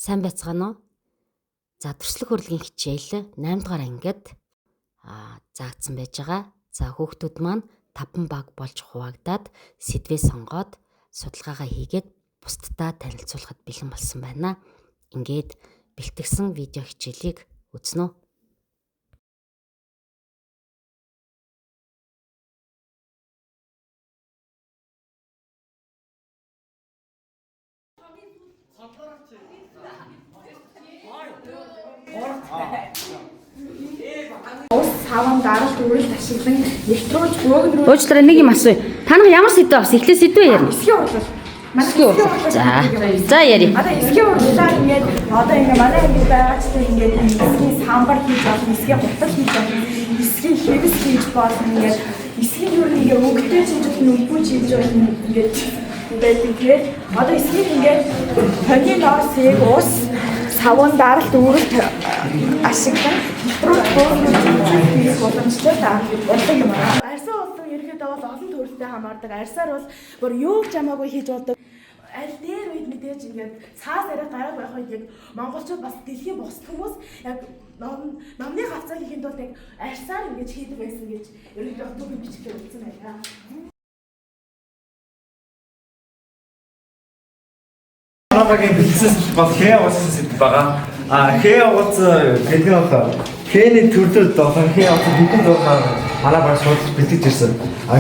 Сайн байцгаана уу? За төрслөх урлагийн хичээл 8 дугаар ангид заагдсан байж байгаа. За хүүхдүүд маань 5 баг болж хуваагдаад сэдвээ сонгоод судалгаагаа хийгээд бусдад танилцуулахад бэлэн болсон байна. Ингээд бэлтгэсэн видео хичээлийг үзнэ үү? Саван даралт үрэлт ашиглан электронч бөөгн рүү Уучлаарай нэг юм асууя. Та нар ямар сэдв авсан? Эхлээ сэдвээ ярина. эсгийн урлал. Эсгийн урлал. За яри. Одоо эсгийн урлалаар ингээд одоо ингээд манай ингээд байгаачлаа ингээд эсгийн самбар хийж болно, эсгийн гутал хийж болно, эсгийн хэвс хийж болно ингээд эсгийн юу нэг өнгөтэй шинжлэх нүггүй хийж болно ингээд байдаг. Тэгээд одоо эсгийн ингээд тоны ноос яг ус саван даралт үрэлт ашиглан электронч бөөгн рүү боломжтой болдог юм аа. Арьсан улсын ерөнхийдөө бол олон төрөлтэй хамаардаг. Арьсаар бол бүр юу ч хамаагүй хийж болдог. Аль дээр үед мэдээж ингээд цаас арай гараг байх үед яг монголчууд бас дэлхийн бусад хүмүүс яг номны хавцаа хийхэд бол яг арьсаар ингэж хийдэг байсан гэж ерөнхийдөө түүхийн бичгээр үлдсэн байна. Манайгийн бэлтгэсэн бол хээ уулсан сэдв байгаа. Хээ уулц гэдэг нь бол хээний төрлүүд болон хээ уулц бидний дураар манай баг судалж бэлтгэж ирсэн.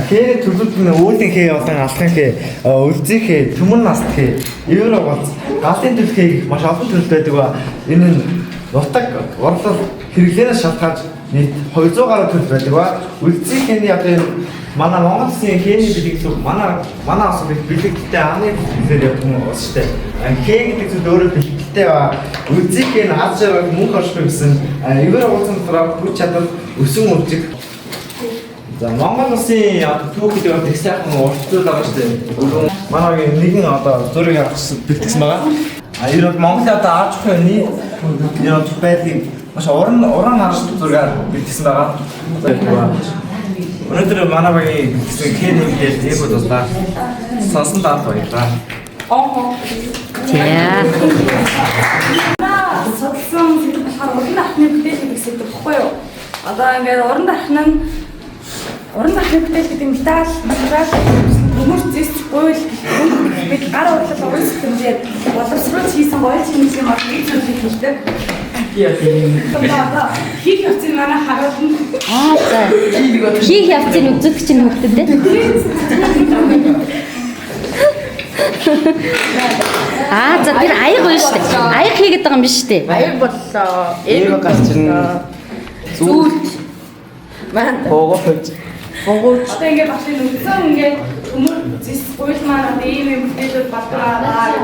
Хээний төрлүүд нь өөлийн хээ болон алхын хээ, өлзий хээ, төмөр наст хээ, евро уулц, галын төрөл хээ гэх маш олон төрөл байдаг ба энэ нь нутаг орлол хэрэглэнээс шалтгаалж нийт 200 гаруй төрөл байдаг ба өлзий хээний одоо энэ манай Монгол Улсын хээний бэлтгэл манай ус бэлтгэлтэй анхны хэлээр явах юм уу шүү дээ. Хээ гэдэг зүйл өөрөө бэлтгэлтэй ба өлзийг нь аз жаргал мөнх орших гэсэн евро уулзсан болохоор хүч чадвар өсөн үржиг. За Монгол Улсын түүхийд их сайхан уртцуул байгаа шүү дээ. Манайгийн нэгэн одоо зургийг авчихсан бэлтгэсэн байгаа. Энэ бол Монголын одоо ааж ахуйн нийт байдлыг маш уран харж зургаар бэлтгэсэн байгаа. Өнөөдөр манай багийн хээний мэдээлэл яг бодлоо. Сонсон даад баярлаа. За. Судалсан сэдв болохоор уран дахны бүтээл гэдэг сэдв баггүй юу? Одоо ингээд уран дахны бүтээл гэдэг металл, төмөр зэс, буйл, бид гар урлал уран сэтгэмжээр боловсруулж хийсэн гоёл шинжлэх ухааны нэг зүйлийг хэлдэг. Хийх явцыг манай харуулна. За. Хийх явцыг үзүүлэх чинь хөвгдөд дээ. За тэр аяг байна шүү дээ. Аяг хийгээд байгаа юм биш үү? Аяг боллоо. Эвэ гас чинь Зүйлж. Маань боогооч. одоо ингээд бас энэ үндсэн ингээд төмөр зэс буйл маань одоо ийм юм бүтээлүүд батгаа.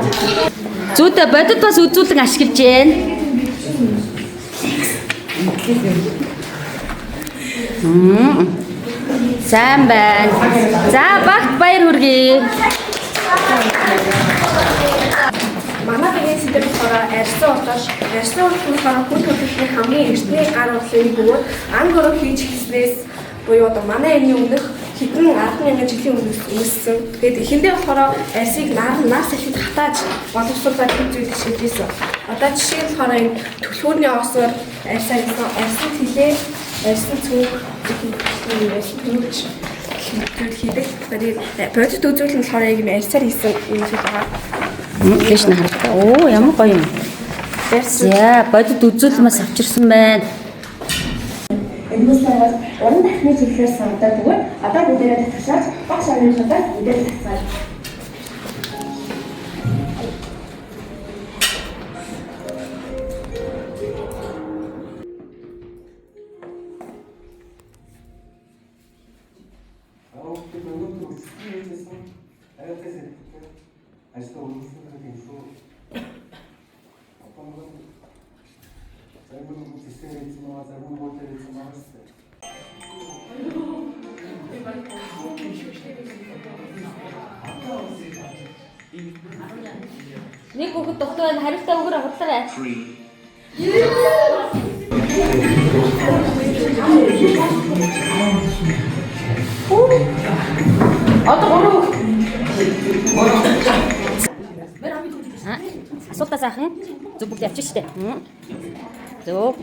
Зүйдэ бодит бас үзүүлэн ашиглаж байна. Сайн байна. За багт баяр хүргэе. Манай биеийн сэдв болохоор арьсан урлал. Арьсан урлал болохоор хүн төрөлхтний хамгийн эртний гар урлалыг бөгөөд анги ороо хийж эхэлснээс буюу одоо манай энэ өмнөх хэдэн 10,000 жилийн өмнөөс үүссэн. Тэгээд эхэндээ болохоор арьсыг нас ихэд хатааж боловсруулаад хийж шийдсэн. Одоо жишээ нь болохоор энэ төлхүүрний осоор арьсан хилээ, арьсан цүнх хийдэг. Тэгээд бодит үзүүлэлт нь болохоор яг энэ арьсаар хийсэн юм шиг байгаа. Тэш на харагдаа. Оо ямар гоё юм. За бодит үзүүлэлтээс авчирсан байна. Энэс таваас уран дахны чиглэлээр сонгодог бөгөөд одоо бүгдээрээ татгашаад багш ангийнхаа бүгдээр татгасаа. Нэг хүүхэд тогтоод хариултаа өгөр авахлаа. Одоо 3 хүүхэд. Асуултаа сайхан зөв бүгд явчих штэ. Зөв.